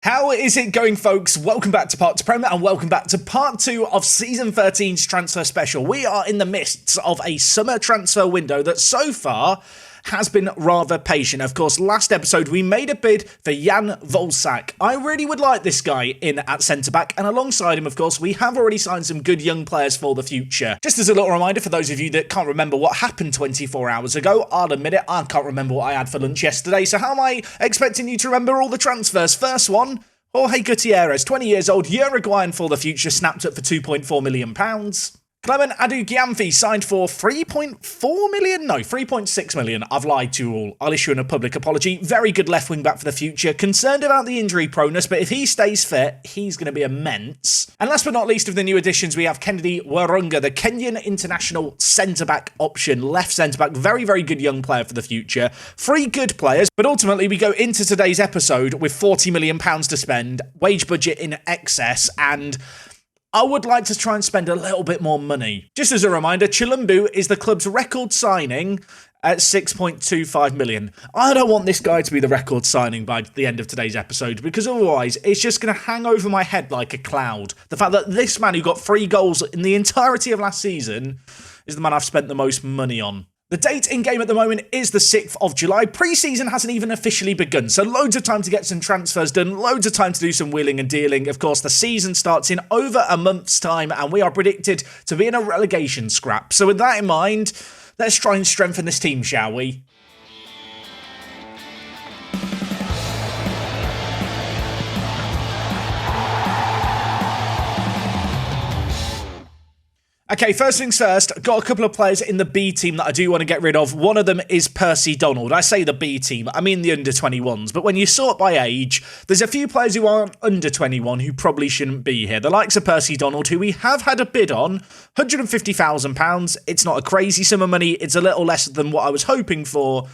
How is it going, folks? Welcome back to Part 2 Prem and welcome back to Part 2 of Season 13's Transfer Special. We are in the midst of a summer transfer window that so far has been rather patient. Of course, last episode we made a bid for Jan Volsak. I really would like this guy in at centre-back, and alongside him, of course, we have already signed some good young players for the future. Just as a little reminder for those of you that can't remember what happened 24 hours ago, I'll admit it, I can't remember what I had for lunch yesterday, so how am I expecting you to remember all the transfers? First one, Jorge Gutierrez, 20 years old, Uruguayan for the future, snapped up for £2.4 million. Clement Adu-Gyamfi signed for 3.4 million? No, 3.6 million. I've lied to you all. I'll issue a public apology. Very good left wing back for the future. Concerned about the injury proneness, but if he stays fit, he's going to be immense. And last but not least of the new additions, we have Kennedy Warunga, the Kenyan international centre-back option. Left centre-back, very, very good young player for the future. Three good players, but ultimately we go into today's episode with £40 million to spend, wage budget in excess, and I would like to try and spend a little bit more money. Just as a reminder, Chilumbu is the club's record signing at 6.25 million. I don't want this guy to be the record signing by the end of today's episode, because otherwise it's just going to hang over my head like a cloud. The fact that this man who got 3 goals in the entirety of last season is the man I've spent the most money on. The date in game at the moment is the 6th of July. Pre-season hasn't even officially begun, so loads of time to get some transfers done, loads of time to do some wheeling and dealing. Of course, the season starts in over a month's time, and we are predicted to be in a relegation scrap. So with that in mind, let's try and strengthen this team, shall we? Okay, first things first, got a couple of players in the B team that I do want to get rid of. One of them is Percy Donald. I say the B team, I mean the under-21s. But when you sort by age, there's a few players who aren't under-21 who probably shouldn't be here. The likes of Percy Donald, who we have had a bid on, £150,000. It's not a crazy sum of money. It's a little less than what I was hoping for.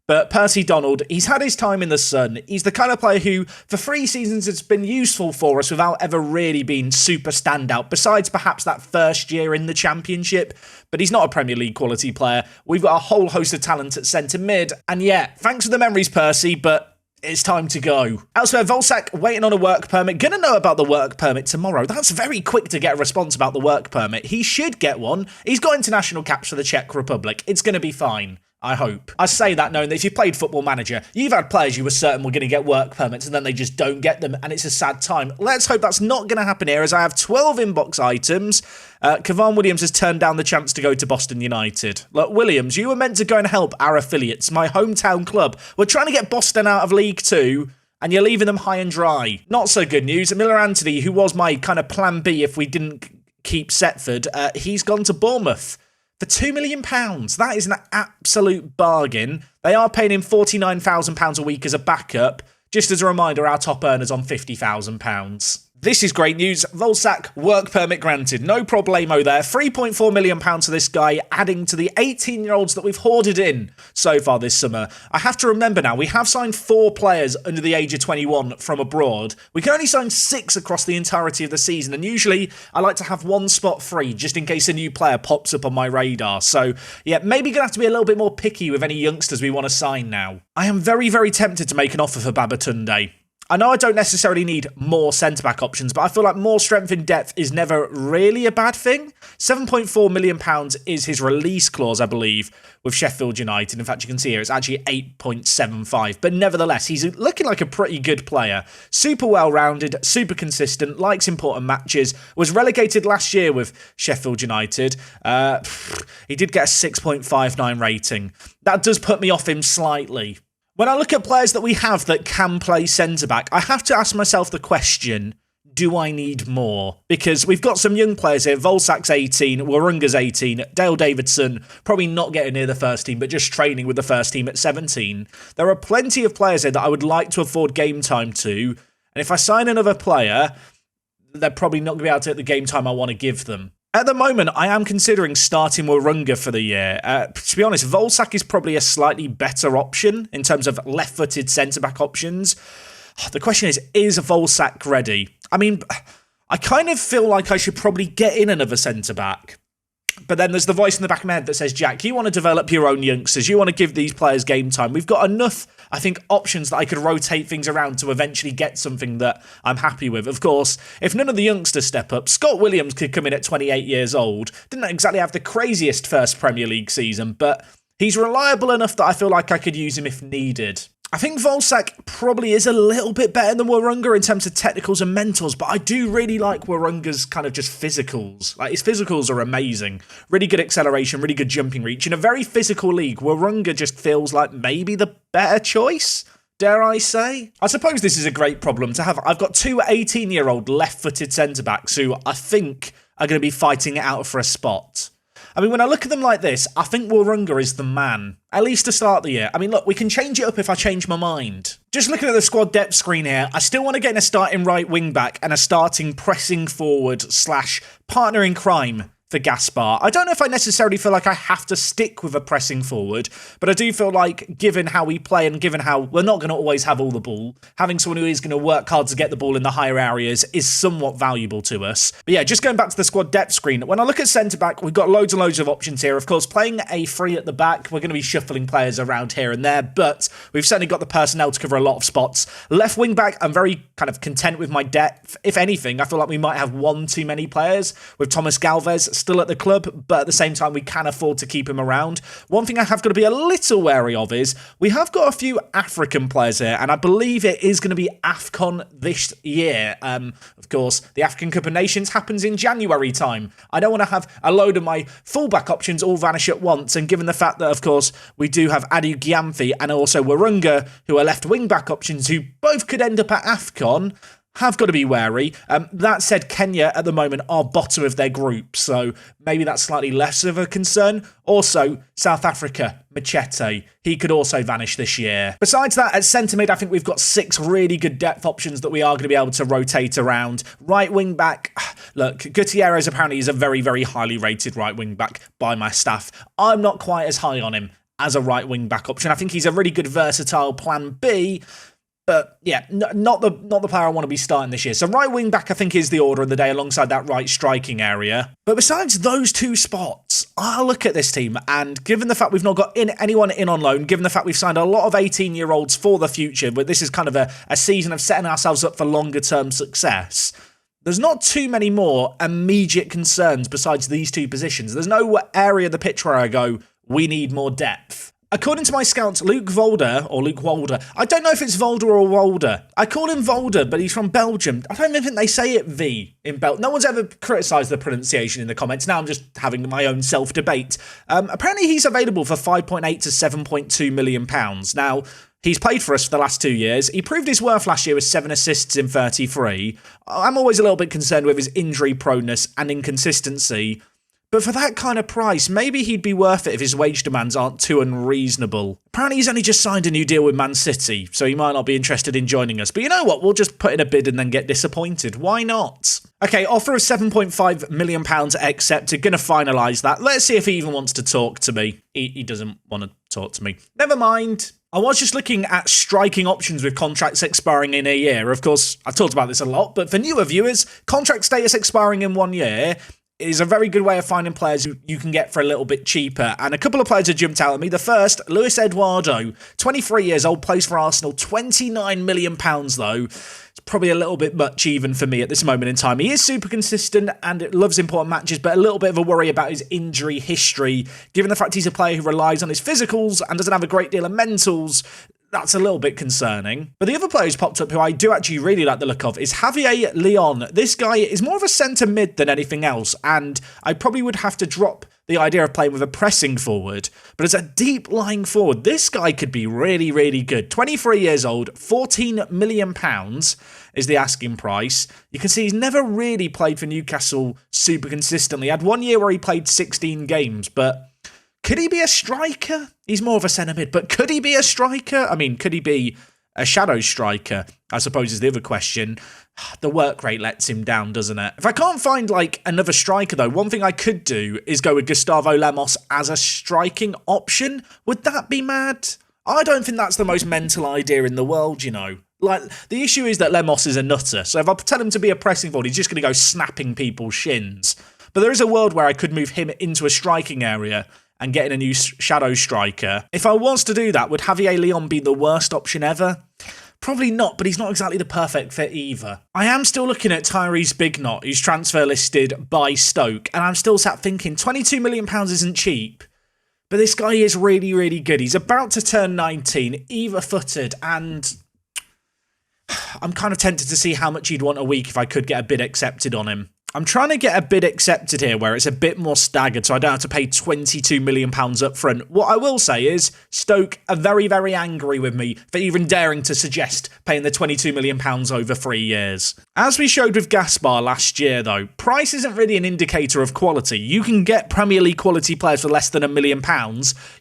But Percy Donald, he's had his time in the sun. He's the kind of player who, for 3 seasons, has been useful for us without ever really being super standout, besides perhaps that first year in the Championship. But he's not a Premier League quality player. We've got a whole host of talent at centre mid. And yeah, thanks for the memories, Percy, but it's time to go. Elsewhere, Volsak waiting on a work permit. Gonna know about the work permit tomorrow. That's very quick to get a response about the work permit. He should get one. He's got international caps for the Czech Republic. It's gonna be fine. I hope. I say that knowing that if you played Football Manager, you've had players you were certain were going to get work permits and then they just don't get them, and it's a sad time. Let's hope that's not going to happen here, as I have 12 inbox items. Kavan Williams has turned down the chance to go to Boston United. Look, Williams, you were meant to go and help our affiliates, my hometown club. We're trying to get Boston out of League 2, and you're leaving them high and dry. Not so good news. Miller Anthony, who was my kind of plan B if we didn't keep Setford, he's gone to Bournemouth for £2 million. That is an absolute bargain. They are paying him £49,000 a week as a backup. Just as a reminder, our top earner's on £50,000. This is great news. Volsak, work permit granted. No problemo there. £3.4 million for this guy, adding to the 18-year-olds that we've hoarded in so far this summer. I have to remember now, we have signed 4 players under the age of 21 from abroad. We can only sign 6 across the entirety of the season, and usually I like to have 1 spot free just in case a new player pops up on my radar. So yeah, maybe going to have to be a little bit more picky with any youngsters we want to sign now. I am very, very tempted to make an offer for Babatunde. I know I don't necessarily need more centre-back options, but I feel like more strength in depth is never really a bad thing. £7.4 million is his release clause, I believe, with Sheffield United. In fact, you can see here it's actually 8.75. But nevertheless, he's looking like a pretty good player. Super well-rounded, super consistent, likes important matches. Was relegated last year with Sheffield United. He did get a 6.59 rating. That does put me off him slightly. When I look at players that we have that can play centre-back, I have to ask myself the question, do I need more? Because we've got some young players here. Volsak's 18, Warunga's 18, Dale Davidson probably not getting near the first team, but just training with the first team at 17. There are plenty of players here that I would like to afford game time to, and if I sign another player, they're probably not going to be able to get the game time I want to give them. At the moment, I am considering starting Warunga for the year. To be honest, Volsak is probably a slightly better option in terms of left-footed centre-back options. The question is Volsak ready? I mean, I kind of feel like I should probably get in another centre-back. But then there's the voice in the back of my head that says, Jack, you want to develop your own youngsters. You want to give these players game time. We've got enough I think, options that I could rotate things around to eventually get something that I'm happy with. Of course, if none of the youngsters step up, Scott Williams could come in at 28 years old. Didn't exactly have the craziest first Premier League season, but he's reliable enough that I feel like I could use him if needed. I think Volsak probably is a little bit better than Warunga in terms of technicals and mentals, but I do really like Warunga's kind of just physicals. Like, his physicals are amazing. Really good acceleration, really good jumping reach. In a very physical league, Warunga just feels like maybe the better choice, dare I say? I suppose this is a great problem to have. I've got two 18-year-old left-footed centre-backs who I think are going to be fighting it out for a spot. I mean, when I look at them like this, I think Warunga is the man, at least to start the year. I mean, look, we can change it up if I change my mind. Just looking at the squad depth screen here, I still want to get in a starting right wing back and a starting pressing forward / partner in crime for Gaspar. I don't know if I necessarily feel like I have to stick with a pressing forward, but I do feel like, given how we play and given how we're not going to always have all the ball, having someone who is going to work hard to get the ball in the higher areas is somewhat valuable to us. But yeah, just going back to the squad depth screen, when I look at centre-back, we've got loads and loads of options here. Of course, playing a free at the back, we're going to be shuffling players around here and there, but we've certainly got the personnel to cover a lot of spots. Left wing-back, I'm very kind of content with my depth. If anything, I feel like we might have one too many players, with Thomas Galvez still at the club, but at the same time, we can afford to keep him around. One thing I have got to be a little wary of is we have got a few African players here, and I believe it is going to be AFCON this year. Of course, the African Cup of Nations happens in January time. I don't want to have a load of my fullback options all vanish at once, and given the fact that, of course, we do have Adu Gyamfi and also Warunga, who are left wing-back options, who both could end up at AFCON, have got to be wary. That said, Kenya at the moment are bottom of their group, so maybe that's slightly less of a concern. Also, South Africa, Machete, he could also vanish this year. Besides that, at centre mid, I think we've got 6 really good depth options that we are going to be able to rotate around. Right wing back, look, Gutierrez apparently is a very, very highly rated right wing back by my staff. I'm not quite as high on him as a right wing back option. I think he's a really good versatile plan B. But yeah, not the player I want to be starting this year. So right wing back, I think, is the order of the day alongside that right striking area. But besides those two spots, I look at this team, and given the fact we've not got anyone in on loan, given the fact we've signed a lot of 18-year-olds for the future, but this is kind of a season of setting ourselves up for longer-term success, there's not too many more immediate concerns besides these two positions. There's no area of the pitch where I go, we need more depth. According to my scouts, Luke Volder, I don't know if it's Volder or Wolder. I call him Volder, but he's from Belgium. I don't even think they say it V in Belgium. No one's ever criticised the pronunciation in the comments. Now I'm just having my own self-debate. Apparently he's available for £5.8 to £7.2 million. Now, he's played for us for the last 2 years. He proved his worth last year with 7 assists in 33. I'm always a little bit concerned with his injury proneness and inconsistency. But for that kind of price, maybe he'd be worth it if his wage demands aren't too unreasonable. Apparently he's only just signed a new deal with Man City, so he might not be interested in joining us. But you know what? We'll just put in a bid and then get disappointed. Why not? Okay, offer of £7.5 million accepted. Gonna finalise that. Let's see if he even wants to talk to me. He doesn't want to talk to me. Never mind. I was just looking at striking options with contracts expiring in a year. Of course, I've talked about this a lot, but for newer viewers, contract status expiring in 1 year is a very good way of finding players who you can get for a little bit cheaper. And a couple of players have jumped out at me. The first, Luis Eduardo, 23 years old, plays for Arsenal, £29 million though. It's probably a little bit much even for me at this moment in time. He is super consistent and loves important matches, but a little bit of a worry about his injury history, given the fact he's a player who relies on his physicals and doesn't have a great deal of mentals. That's a little bit concerning. But the other player who's popped up who I do actually really like the look of is Javier Leon. This guy is more of a centre mid than anything else, and I probably would have to drop the idea of playing with a pressing forward. But as a deep lying forward, this guy could be really, really good. 23 years old, £14 million is the asking price. You can see he's never really played for Newcastle super consistently. He had 1 year where he played 16 games, but could he be a striker? He's more of a centre mid, but could he be a striker? I mean, could he be a shadow striker? I suppose is the other question. The work rate lets him down, doesn't it? If I can't find like another striker though, one thing I could do is go with Gustavo Lemos as a striking option. Would that be mad? I don't think that's the most mental idea in the world, you know. Like, the issue is that Lemos is a nutter, so if I tell him to be a pressing forward, he's just going to go snapping people's shins. But there is a world where I could move him into a striking area and getting a new shadow striker. If I was to do that, would Javier Leon be the worst option ever? Probably not, but he's not exactly the perfect fit either. I am still looking at Tyrese Bignot, who's transfer listed by Stoke, and I'm still sat thinking £22 million isn't cheap. But this guy is really, really good. He's about to turn 19, either-footed, and I'm kind of tempted to see how much he'd want a week if I could get a bid accepted on him. I'm trying to get a bid accepted here where it's a bit more staggered so I don't have to pay £22 million up front. What I will say is Stoke are very, very angry with me for even daring to suggest paying the £22 million over 3 years. As we showed with Gaspar last year though, price isn't really an indicator of quality. You can get Premier League quality players for less than £1 million.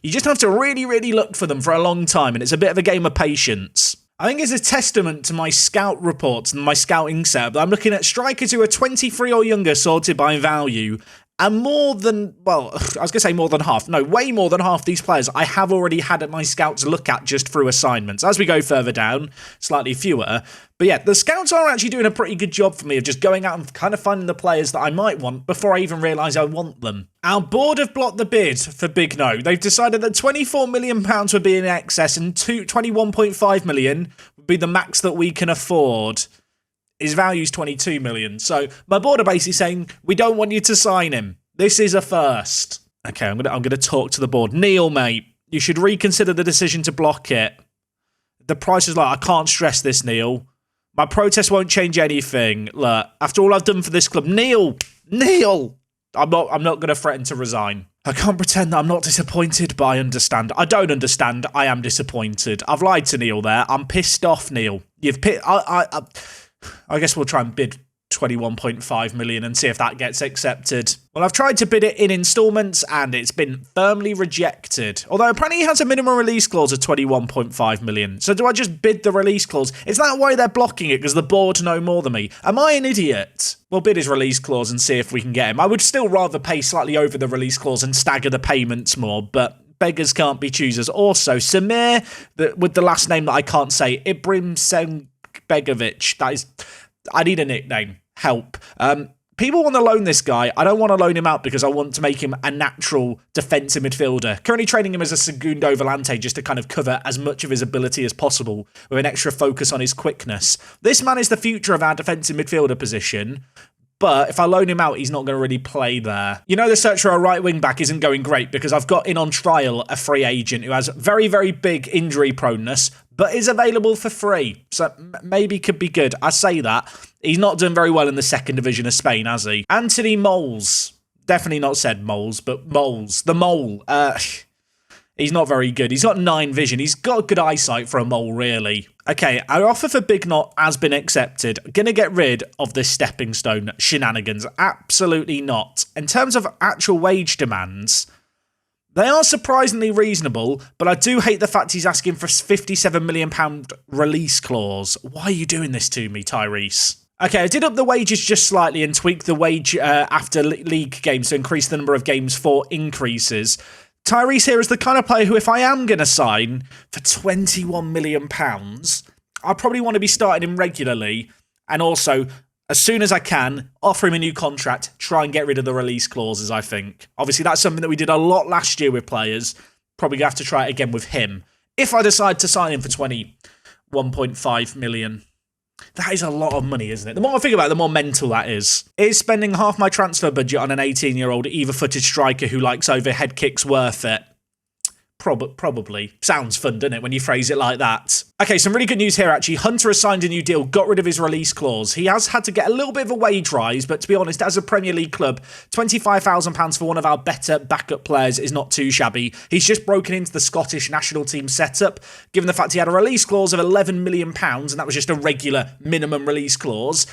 You just have to really, really look for them for a long time and it's a bit of a game of patience. I think it's a testament to my scout reports and my scouting setup that I'm looking at strikers who are 23 or younger sorted by value. And more than, well, I was going to say more than half. No, way more than half these players I have already had at my scouts look at just through assignments. As we go further down, slightly fewer. But yeah, the scouts are actually doing a pretty good job for me of just going out and kind of finding the players that I might want before I even realise I want them. Our board have blocked the bid for Big No. They've decided that £24 million would be in excess and £21.5 million would be the max that we can afford. His value's 22 million. So my board are basically saying, we don't want you to sign him. This is a first. Okay, I'm gonna talk to the board. Neil, mate, you should reconsider the decision to block it. The price is I can't stress this, Neil. My protest won't change anything. Look, after all I've done for this club, Neil, I'm not gonna threaten to resign. I can't pretend that I'm not disappointed, but I understand. I don't understand. I am disappointed. I've lied to Neil there. I'm pissed off, Neil. I guess we'll try and bid 21.5 million and see if that gets accepted. Well, I've tried to bid it in installments and it's been firmly rejected. Although apparently he has a minimum release clause of 21.5 million. So do I just bid the release clause? Is that why they're blocking it? Because the board know more than me? Am I an idiot? We'll bid his release clause and see if we can get him. I would still rather pay slightly over the release clause and stagger the payments more, but beggars can't be choosers. Also, Samir, with the last name that I can't say, Ibrahim Begovic. That is, I need a nickname. Help. People want to loan this guy. I don't want to loan him out because I want to make him a natural defensive midfielder. Currently training him as a segundo volante just to kind of cover as much of his ability as possible with an extra focus on his quickness. This man is the future of our defensive midfielder position. But if I loan him out, he's not going to really play there. You know, the search for a right wing back isn't going great because I've got in on trial a free agent who has very, very big injury proneness, but is available for free. So maybe could be good. I say that. He's not done very well in the second division of Spain, has he? Anthony Moles. Definitely not said Moles, but Moles. The Mole. He's not very good. He's got 9 vision. He's got good eyesight for a mole, really. Okay, our offer for Big Knot has been accepted. Gonna get rid of this stepping stone shenanigans. Absolutely not. In terms of actual wage demands, they are surprisingly reasonable, but I do hate the fact he's asking for a £57 million release clause. Why are you doing this to me, Tyrese? Okay, I did up the wages just slightly and tweaked the wage after league games to increase the number of games for increases. Tyrese here is the kind of player who, if I am going to sign for £21 million, I probably want to be starting him regularly. And also, as soon as I can, offer him a new contract, try and get rid of the release clauses, I think. Obviously, that's something that we did a lot last year with players. Probably going to have to try it again with him. If I decide to sign him for £21.5 million. That is a lot of money, isn't it? The more I think about it, the more mental that is. Is spending half my transfer budget on an 18-year-old either-footed striker who likes overhead kicks worth it? Probably. Sounds fun, doesn't it, when you phrase it like that? Okay, some really good news here, actually. Hunter has signed a new deal, got rid of his release clause. He has had to get a little bit of a wage rise, but to be honest, as a Premier League club, £25,000 for one of our better backup players is not too shabby. He's just broken into the Scottish national team setup, given the fact he had a release clause of £11 million, and that was just a regular minimum release clause.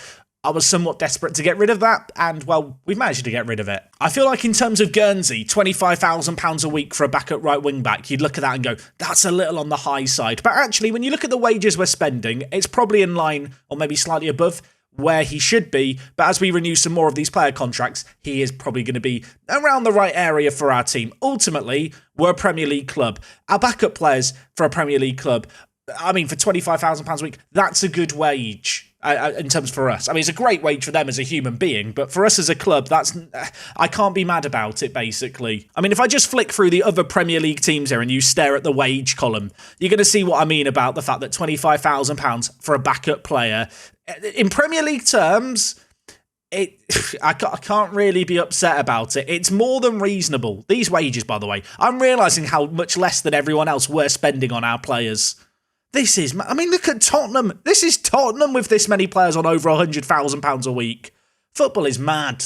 I was somewhat desperate to get rid of that, and, well, we've managed to get rid of it. I feel like in terms of Guernsey, £25,000 a week for a backup right wing-back, you'd look at that and go, that's a little on the high side. But actually, when you look at the wages we're spending, it's probably in line, or maybe slightly above, where he should be. But as we renew some more of these player contracts, he is probably going to be around the right area for our team. Ultimately, we're a Premier League club. Our backup players for a Premier League club, I mean, for £25,000 a week, that's a good wage. in terms for us. I mean, it's a great wage for them as a human being, but for us as a club, I can't be mad about it, basically. I mean, if I just flick through the other Premier League teams here and you stare at the wage column, you're going to see what I mean about the fact that £25,000 for a backup player, in Premier League terms, I can't really be upset about it. It's more than reasonable. These wages, by the way, I'm realising how much less than everyone else we're spending on our players. Look at Tottenham. This is Tottenham with this many players on over £100,000 a week. Football is mad.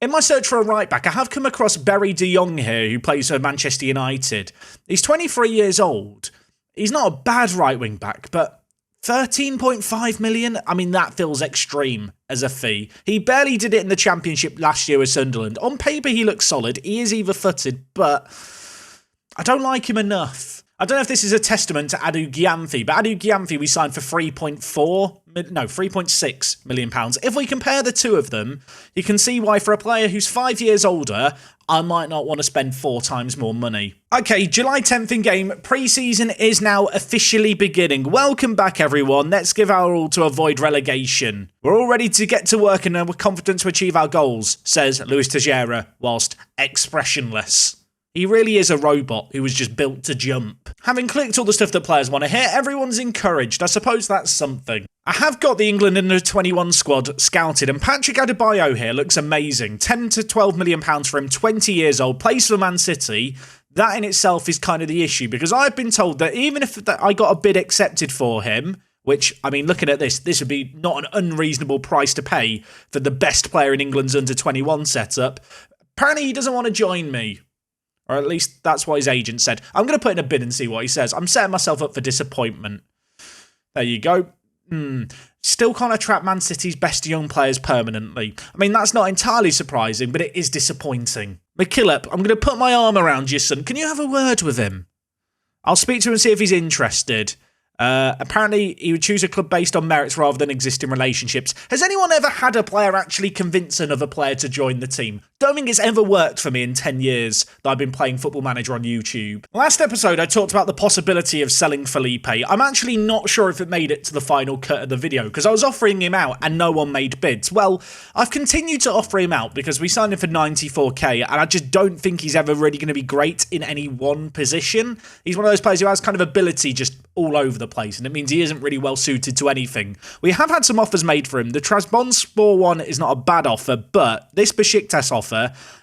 In my search for a right-back, I have come across Barry de Jong here, who plays for Manchester United. He's 23 years old. He's not a bad right-wing back, but 13.5 million? I mean, that feels extreme as a fee. He barely did it in the Championship last year with Sunderland. On paper, he looks solid. He is either-footed, but I don't like him enough. I don't know if this is a testament to Adu Gyamfi, but Adu Gyamfi we signed for £3.6 million. If we compare the two of them, you can see why for a player who's 5 years older, I might not want to spend 4 times more money. Okay, July 10th in game, pre-season is now officially beginning. Welcome back everyone, let's give our all to avoid relegation. We're all ready to get to work and we're confident to achieve our goals, says Luis Tejera, whilst expressionless. He really is a robot who was just built to jump. Having clicked all the stuff that players want to hear, everyone's encouraged. I suppose that's something. I have got the England under-21 squad scouted, and Patrick Adebayo here looks amazing. £10 to £12 million for him, 20 years old, plays for Man City. That in itself is kind of the issue, because I've been told that even if I got a bid accepted for him, which, I mean, looking at this would be not an unreasonable price to pay for the best player in England's under-21 setup, apparently he doesn't want to join me. Or at least that's what his agent said. I'm going to put in a bid and see what he says. I'm setting myself up for disappointment. There you go. Still can't attract Man City's best young players permanently. I mean, that's not entirely surprising, but it is disappointing. McKillop, I'm going to put my arm around your son. Can you have a word with him? I'll speak to him and see if he's interested. Apparently, he would choose a club based on merits rather than existing relationships. Has anyone ever had a player actually convince another player to join the team? Don't think it's ever worked for me in 10 years that I've been playing Football Manager on YouTube. Last episode, I talked about the possibility of selling Felipe. I'm actually not sure if it made it to the final cut of the video, because I was offering him out and no one made bids. Well, I've continued to offer him out because we signed him for 94k, and I just don't think he's ever really going to be great in any one position. He's one of those players who has kind of ability just all over the place, and it means he isn't really well suited to anything. We have had some offers made for him. The Trabzonspor one is not a bad offer, but this Besiktas offer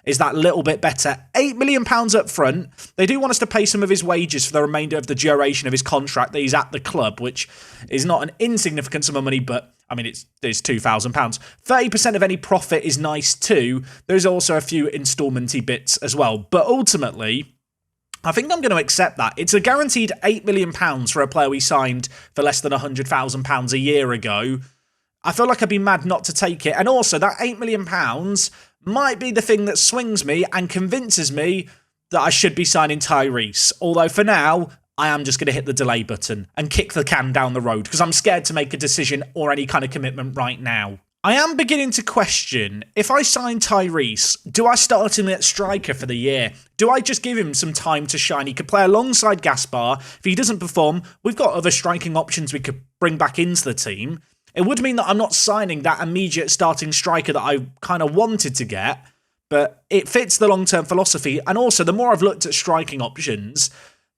is that little bit better. £8 million up front. They do want us to pay some of his wages for the remainder of the duration of his contract that he's at the club, which is not an insignificant sum of money, but I mean, it's £2,000. 30% of any profit is nice too. There's also a few instalmenty bits as well, but ultimately, I think I'm going to accept that. It's a guaranteed £8 million for a player we signed for less than £100,000 a year ago. I feel like I'd be mad not to take it. And also, that £8 million might be the thing that swings me and convinces me that I should be signing Tyrese. Although for now, I am just going to hit the delay button and kick the can down the road because I'm scared to make a decision or any kind of commitment right now. I am beginning to question, if I sign Tyrese, do I start him at striker for the year? Do I just give him some time to shine? He could play alongside Gaspar. If he doesn't perform, we've got other striking options we could bring back into the team. It would mean that I'm not signing that immediate starting striker that I kind of wanted to get, but it fits the long-term philosophy. And also, the more I've looked at striking options,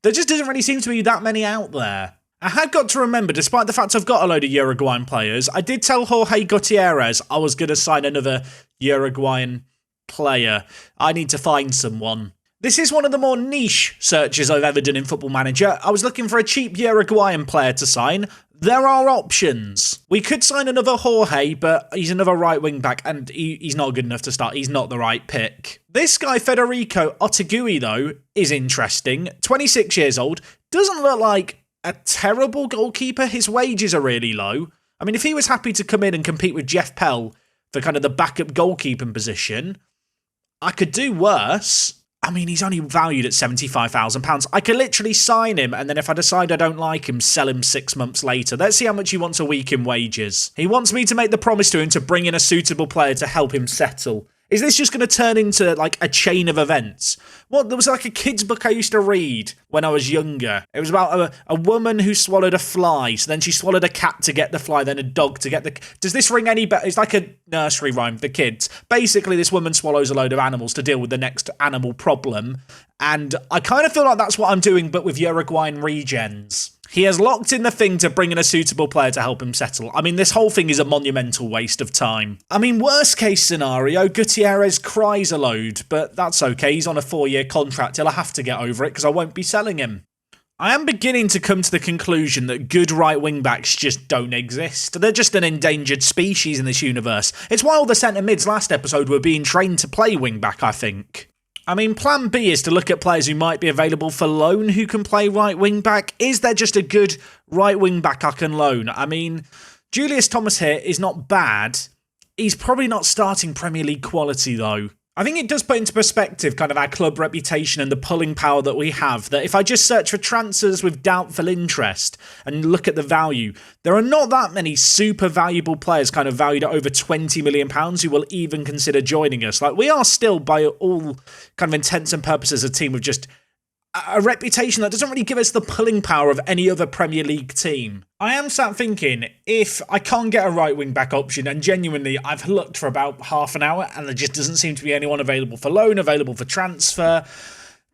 there just doesn't really seem to be that many out there. I had got to remember, despite the fact I've got a load of Uruguayan players, I did tell Jorge Gutierrez I was going to sign another Uruguayan player. I need to find someone. This is one of the more niche searches I've ever done in Football Manager. I was looking for a cheap Uruguayan player to sign. There are options. We could sign another Jorge, but he's another right wing back, and he's not good enough to start. He's not the right pick. This guy, Federico Otegui, though, is interesting. 26 years old. Doesn't look like a terrible goalkeeper. His wages are really low. I mean, if he was happy to come in and compete with Jeff Pell for kind of the backup goalkeeping position, I could do worse. I mean, he's only valued at £75,000. I could literally sign him, and then if I decide I don't like him, sell him 6 months later. Let's see how much he wants a week in wages. He wants me to make the promise to him to bring in a suitable player to help him settle. Is this just going to turn into like a chain of events? There was like a kid's book I used to read when I was younger. It was about a woman who swallowed a fly. So then she swallowed a cat to get the fly, then a dog to get the... Does this ring any better? It's like a nursery rhyme for kids. Basically, this woman swallows a load of animals to deal with the next animal problem. And I kind of feel like that's what I'm doing, but with Uruguayan regens. He has locked in the thing to bring in a suitable player to help him settle. I mean, this whole thing is a monumental waste of time. I mean, worst case scenario, Gutierrez cries a load, but that's okay. He's on a 4-year contract. He'll have to get over it because I won't be selling him. I am beginning to come to the conclusion that good right wing-backs just don't exist. They're just an endangered species in this universe. It's why all the centre mids last episode were being trained to play wing-back, I think. I mean, plan B is to look at players who might be available for loan who can play right wing-back. Is there just a good right wing-back I can loan? I mean, Julius Thomas here is not bad. He's probably not starting Premier League quality, though. I think it does put into perspective kind of our club reputation and the pulling power that we have, that if I just search for transfers with doubtful interest and look at the value, there are not that many super valuable players kind of valued at over £20 million who will even consider joining us. Like, we are still, by all kind of intents and purposes, a team with just a reputation that doesn't really give us the pulling power of any other Premier League team. I am sat thinking, if I can't get a right wing back option, and genuinely I've looked for about half an hour and there just doesn't seem to be anyone available for loan, available for transfer,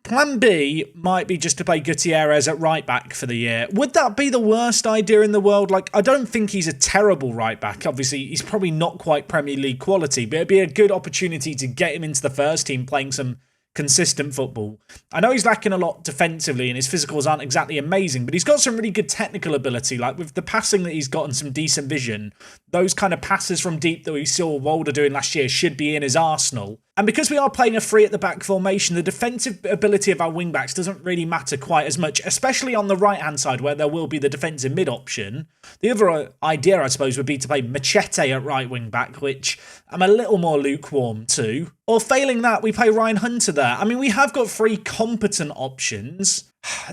plan B might be just to play Gutierrez at right back for the year. Would that be the worst idea in the world? Like, I don't think he's a terrible right back. Obviously, he's probably not quite Premier League quality, but it'd be a good opportunity to get him into the first team playing some consistent football. I know he's lacking a lot defensively and his physicals aren't exactly amazing, but he's got some really good technical ability. Like with the passing that he's got and some decent vision, those kind of passes from deep that we saw Walder doing last year should be in his arsenal. And because we are playing a three at the back formation, the defensive ability of our wing-backs doesn't really matter quite as much, especially on the right-hand side where there will be the defensive mid option. The other idea, I suppose, would be to play Machete at right wing-back, which I'm a little more lukewarm to. Or failing that, we play Ryan Hunter there. I mean, we have got 3 competent options.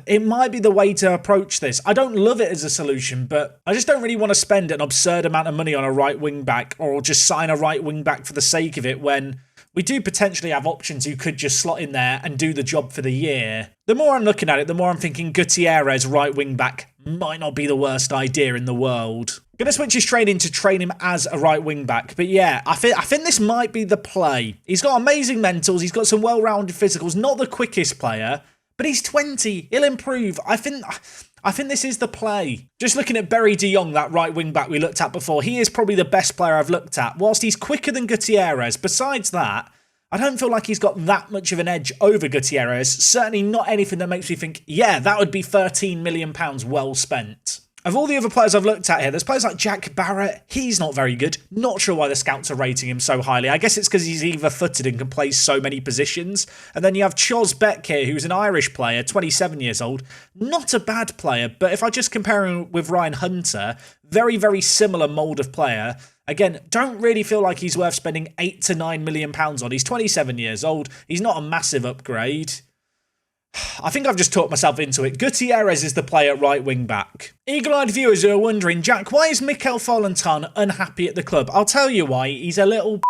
It might be the way to approach this. I don't love it as a solution, but I just don't really want to spend an absurd amount of money on a right wing-back or just sign a right wing-back for the sake of it when we do potentially have options who could just slot in there and do the job for the year. The more I'm looking at it, the more I'm thinking Gutierrez right wing back might not be the worst idea in the world. Gonna switch his training to train him as a right wing back, but yeah, I think this might be the play. He's got amazing mentals, he's got some well-rounded physicals, not the quickest player, but he's 20, he'll improve. I think this is the play. Just looking at Berry de Jong, that right wing back we looked at before, he is probably the best player I've looked at. Whilst he's quicker than Gutierrez, besides that, I don't feel like he's got that much of an edge over Gutierrez. Certainly not anything that makes me think, yeah, that would be £13 million well spent. Of all the other players I've looked at here, there's players like Jack Barrett. He's not very good. Not sure why the scouts are rating him so highly. I guess it's because he's either-footed and can play so many positions. And then you have Chos Beck here, who's an Irish player, 27 years old. Not a bad player, but if I just compare him with Ryan Hunter, very, very similar mould of player. Again, don't really feel like he's worth spending £8 to £9 million on. He's 27 years old. He's not a massive upgrade. I think I've just talked myself into it. Gutierrez is the player at right wing back. Eagle-eyed viewers who are wondering, Jack, why is Mikel Folentan unhappy at the club? I'll tell you why. He's a little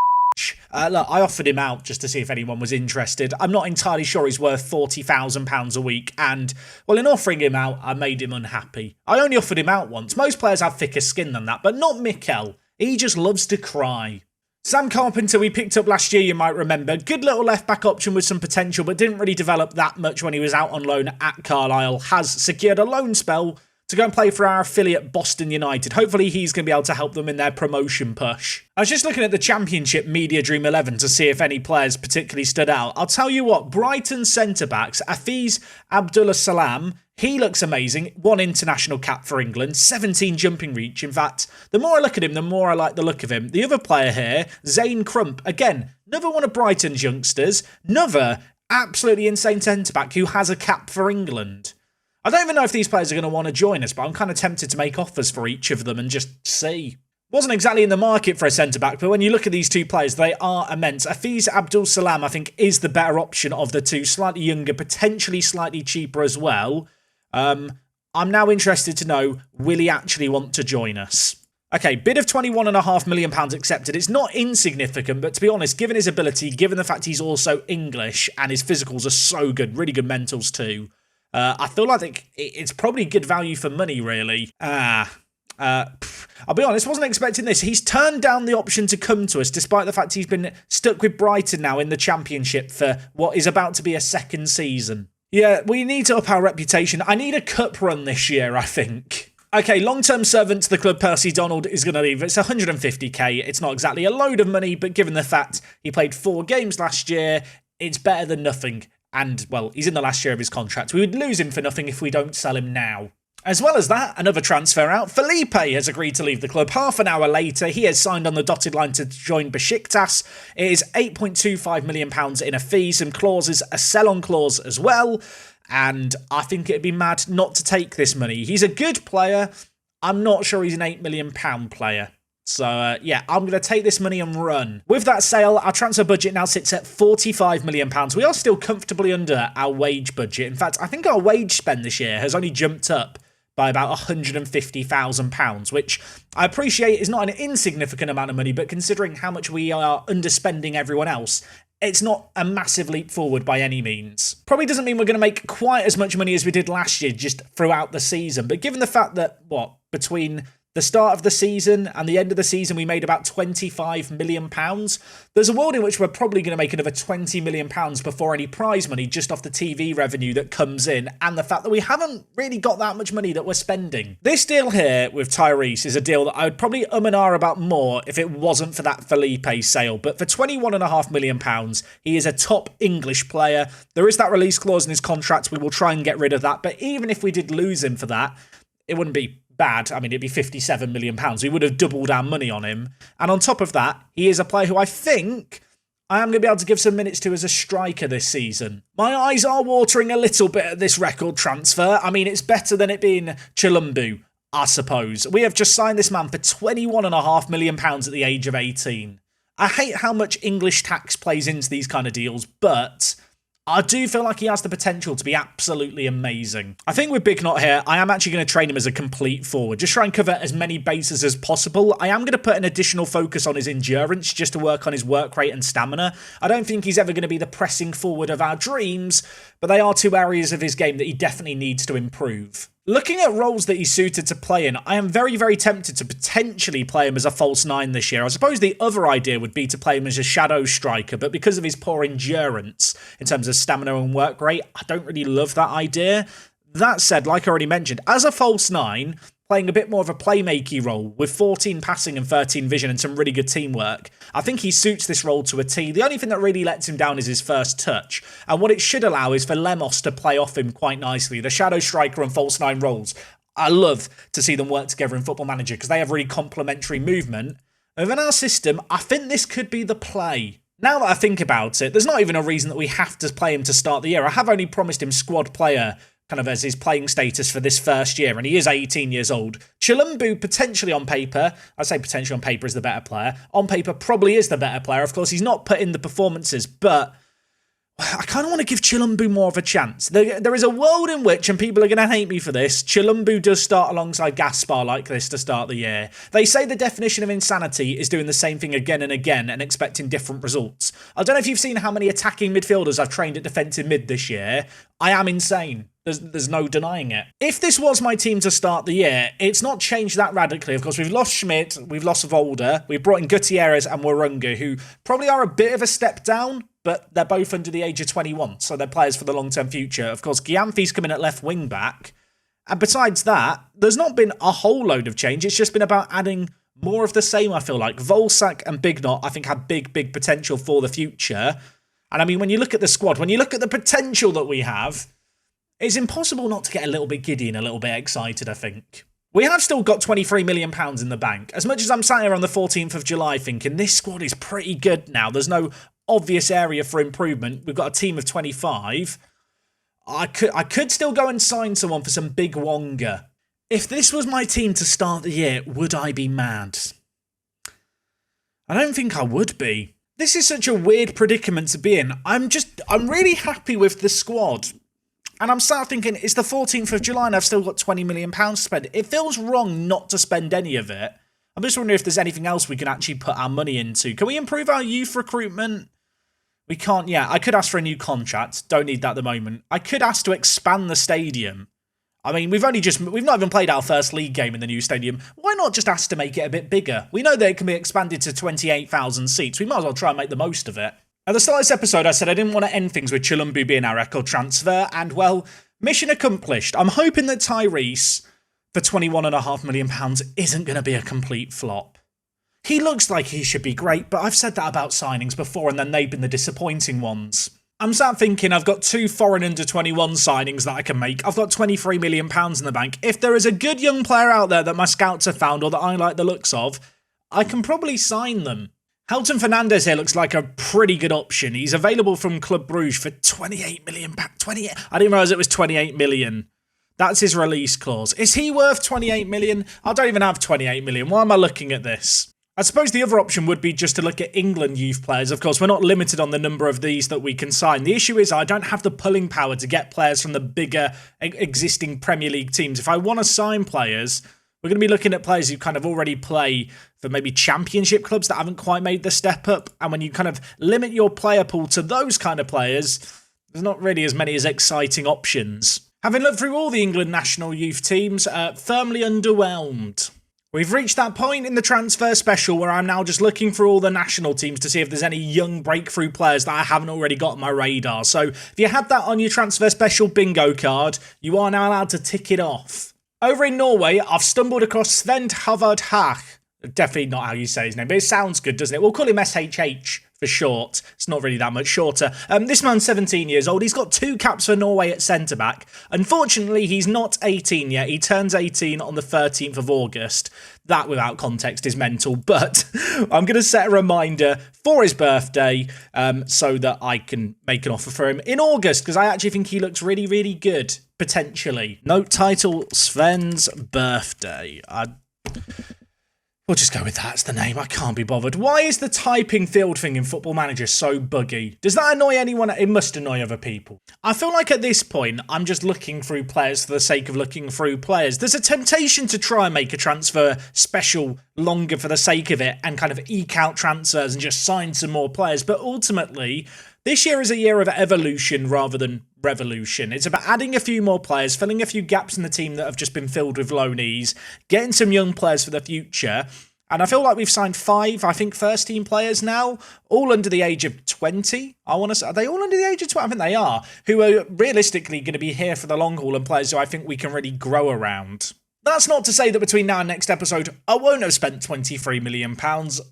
look, I offered him out just to see if anyone was interested. I'm not entirely sure he's worth £40,000 a week, and, well, in offering him out, I made him unhappy. I only offered him out once. Most players have thicker skin than that, but not Mikel. He just loves to cry. Sam Carpenter we picked up last year, you might remember. Good little left-back option with some potential, but didn't really develop that much when he was out on loan at Carlisle. Has secured a loan spell to go and play for our affiliate Boston United. Hopefully he's going to be able to help them in their promotion push. I was just looking at the Championship Media Dream 11 to see if any players particularly stood out. I'll tell you what, Brighton centre-backs, Afiz Abdullah Salam, he looks amazing. 1 international cap for England, 17 jumping reach. In fact, the more I look at him, the more I like the look of him. The other player here, Zane Crump, again, another one of Brighton's youngsters, another absolutely insane centre-back who has a cap for England. I don't even know if these players are going to want to join us, but I'm kind of tempted to make offers for each of them and just see. Wasn't exactly in the market for a centre-back, but when you look at these two players, they are immense. Afiz Abdul Salam, I think, is the better option of the two. Slightly younger, potentially slightly cheaper as well. I'm now interested to know, will he actually want to join us? Okay, bid of £21.5 million accepted. It's not insignificant, but to be honest, given his ability, given the fact he's also English and his physicals are so good, really good mentals too, I feel like it's probably good value for money, really. I'll be honest, wasn't expecting this. He's turned down the option to come to us, despite the fact he's been stuck with Brighton now in the Championship for what is about to be a second season. Yeah, we need to up our reputation. I need a cup run this year, I think. Okay, long-term servant to the club, Percy Donald, is going to leave. It's 150k. It's not exactly a load of money, but given the fact he played 4 games last year, it's better than nothing. And, well, he's in the last year of his contract. We would lose him for nothing if we don't sell him now. As well as that, another transfer out. Felipe has agreed to leave the club. Half an hour later, he has signed on the dotted line to join Besiktas. It is £8.25 million in a fee, some clauses, a sell-on clause as well. And I think it'd be mad not to take this money. He's a good player. I'm not sure he's an £8 million player. So, yeah, I'm going to take this money and run. With that sale, our transfer budget now sits at £45 million. We are still comfortably under our wage budget. In fact, I think our wage spend this year has only jumped up by about £150,000, which I appreciate is not an insignificant amount of money, but considering how much we are underspending everyone else, it's not a massive leap forward by any means. Probably doesn't mean we're going to make quite as much money as we did last year just throughout the season, but given the fact that, between the start of the season and the end of the season, we made about £25 million. There's a world in which we're probably going to make another £20 million before any prize money just off the TV revenue that comes in and the fact that we haven't really got that much money that we're spending. This deal here with Tyrese is a deal that I would probably and ah about more if it wasn't for that Felipe sale. But for £21.5 million, he is a top English player. There is that release clause in his contract. We will try and get rid of that. But even if we did lose him for that, it wouldn't be bad. I mean, it'd be £57 million. We would have doubled our money on him. And on top of that, he is a player who I think I am going to be able to give some minutes to as a striker this season. My eyes are watering a little bit at this record transfer. I mean, it's better than it being Chilumbu, I suppose. We have just signed this man for £21.5 million at the age of 18. I hate how much English tax plays into these kind of deals, but I do feel like he has the potential to be absolutely amazing. I think with Big Knot here, I am actually going to train him as a complete forward. Just try and cover as many bases as possible. I am going to put an additional focus on his endurance just to work on his work rate and stamina. I don't think he's ever going to be the pressing forward of our dreams, but they are 2 areas of his game that he definitely needs to improve. Looking at roles that he's suited to play in, I am very, very tempted to potentially play him as a false 9 this year. I suppose the other idea would be to play him as a shadow striker, but because of his poor endurance in terms of stamina and work rate, I don't really love that idea. That said, like I already mentioned, as a false 9, playing a bit more of a playmaking role with 14 passing and 13 vision and some really good teamwork, I think he suits this role to a T. The only thing that really lets him down is his first touch, and what it should allow is for Lemos to play off him quite nicely. The shadow striker and false 9 roles, I love to see them work together in Football Manager because they have really complementary movement. Within our system, I think this could be the play. Now that I think about it, there's not even a reason that we have to play him to start the year. I have only promised him squad player kind of as his playing status for this first year, and he is 18 years old. Chilumbu, potentially on paper, I say potentially on paper is the better player. On paper, probably is the better player. Of course, he's not put in the performances, but I kind of want to give Chilumbu more of a chance. There is a world in which, and people are going to hate me for this, Chilumbu does start alongside Gaspar like this to start the year. They say the definition of insanity is doing the same thing again and again and expecting different results. I don't know if you've seen how many attacking midfielders I've trained at defensive mid this year. I am insane. There's no denying it. If this was my team to start the year, it's not changed that radically. Of course, we've lost Schmidt, we've lost Volder, we've brought in Gutierrez and Warunga, who probably are a bit of a step down, but they're both under the age of 21, so they're players for the long-term future. Of course, Gyamfi's coming at left wing-back, and besides that, there's not been a whole load of change. It's just been about adding more of the same, I feel like. Volsak and Big Knot, I think, have big potential for the future. And I mean, when you look at the squad, when you look at the potential that we have, it's impossible not to get a little bit giddy and a little bit excited, I think. We have still got £23 million in the bank. As much as I'm sat here on the 14th of July thinking this squad is pretty good now, there's no obvious area for improvement. We've got a team of 25. I could still go and sign someone for some big Wonga. If this was my team to start the year, would I be mad? I don't think I would be. This is such a weird predicament to be in. I'm really happy with the squad. And I'm sat thinking, it's the 14th of July and I've still got £20 million to spend. It feels wrong not to spend any of it. I'm just wondering if there's anything else we can actually put our money into. Can we improve our youth recruitment? We can't yet. I could ask for a new contract. Don't need that at the moment. I could ask to expand the stadium. I mean, we've not even played our first league game in the new stadium. Why not just ask to make it a bit bigger? We know that it can be expanded to 28,000 seats. We might as well try and make the most of it. At the start of this episode, I said I didn't want to end things with Chilumbu being our record transfer, and well, mission accomplished. I'm hoping that Tyrese, for £21.5 million, isn't going to be a complete flop. He looks like he should be great, but I've said that about signings before, and then they've been the disappointing ones. I'm sat thinking I've got 2 foreign under-21 signings that I can make. I've got £23 million in the bank. If there is a good young player out there that my scouts have found or that I like the looks of, I can probably sign them. Helton Fernandez here looks like a pretty good option. He's available from Club Brugge for £28 million. I didn't realise it was £28 million. That's his release clause. Is he worth £28 million? I don't even have £28 million. Why am I looking at this? I suppose the other option would be just to look at England youth players. Of course, we're not limited on the number of these that we can sign. The issue is I don't have the pulling power to get players from the bigger existing Premier League teams. If I want to sign players, we're going to be looking at players who kind of already play for maybe championship clubs that haven't quite made the step up. And when you kind of limit your player pool to those kind of players, there's not really as many as exciting options. Having looked through all the England national youth teams, firmly underwhelmed. We've reached that point in the transfer special where I'm now just looking for all the national teams to see if there's any young breakthrough players that I haven't already got on my radar. So if you had that on your transfer special bingo card, you are now allowed to tick it off. Over in Norway, I've stumbled across Sven Havard Hach. Definitely not how you say his name, but it sounds good, doesn't it? We'll call him SHH for short. It's not really that much shorter. This man's 17 years old. He's got 2 caps for Norway at centre-back. Unfortunately, he's not 18 yet. He turns 18 on the 13th of August. That, without context, is mental. But I'm going to set a reminder for his birthday so that I can make an offer for him in August, because I actually think he looks really, really good, potentially. Note title, Sven's birthday. We'll just go with that as the name. I can't be bothered. Why is the typing field thing in Football Manager so buggy? Does that annoy anyone? It must annoy other people. I feel like at this point, I'm just looking through players for the sake of looking through players. There's a temptation to try and make a transfer special longer for the sake of it and kind of eke out transfers and just sign some more players. But ultimately, this year is a year of evolution rather than revolution. It's about adding a few more players, filling a few gaps in the team that have just been filled with loanees, getting some young players for the future. And I feel like we've signed 5, I think, first-team players now, all under the age of 20. I want to say, are they all under the age of 20? I think they are, who are realistically going to be here for the long haul and players who I think we can really grow around. That's not to say that between now and next episode, I won't have spent £23 million.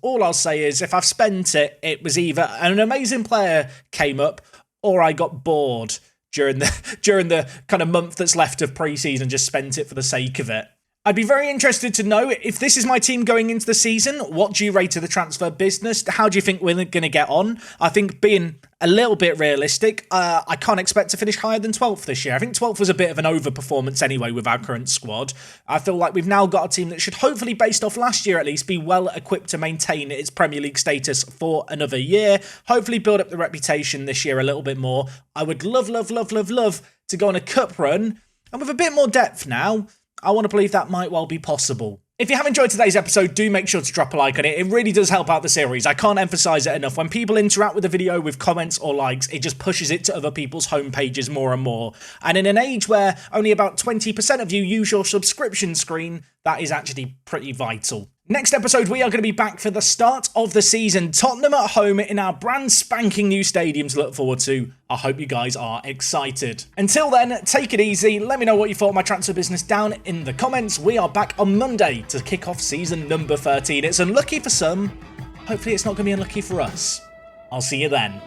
All I'll say is if I've spent it, it was either an amazing player came up or I got bored during the kind of month that's left of pre-season and just spent it for the sake of it. I'd be very interested to know, if this is my team going into the season, what do you rate to the transfer business? How do you think we're going to get on? I think being a little bit realistic, I can't expect to finish higher than 12th this year. I think 12th was a bit of an overperformance anyway with our current squad. I feel like we've now got a team that should hopefully, based off last year at least, be well equipped to maintain its Premier League status for another year. Hopefully build up the reputation this year a little bit more. I would love to go on a cup run. And with a bit more depth now, I want to believe that might well be possible. If you have enjoyed today's episode, do make sure to drop a like on it. It really does help out the series. I can't emphasize it enough. When people interact with the video with comments or likes, it just pushes it to other people's homepages more and more. And in an age where only about 20% of you use your subscription screen, that is actually pretty vital. Next episode, we are going to be back for the start of the season. Tottenham at home in our brand spanking new stadium to look forward to. I hope you guys are excited. Until then, take it easy. Let me know what you thought of my transfer business down in the comments. We are back on Monday to kick off season number 13. It's unlucky for some. Hopefully it's not going to be unlucky for us. I'll see you then.